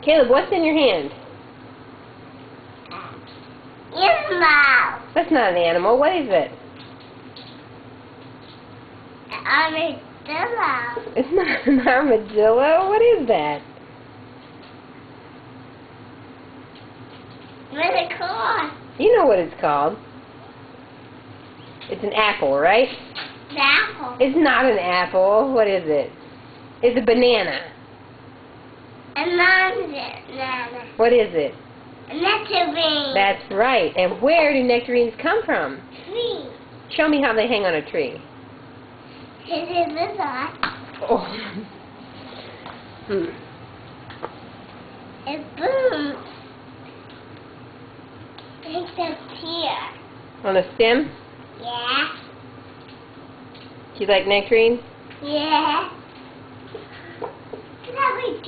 Caleb, what's in your hand? Animal. That's not an animal. What is it? Armadillo. It's not an armadillo. What is that? What's it called? You know what it's called. It's an apple, right? The apple. It's not an apple. What is it? It's a banana. A banana. What is it? A nectarine. That's right. And where do nectarines come from? Tree. Show me how they hang on a tree. It is this one. Oh. It booms. It's up here. On a stem? Yeah. Do you like nectarines? Yeah. Look at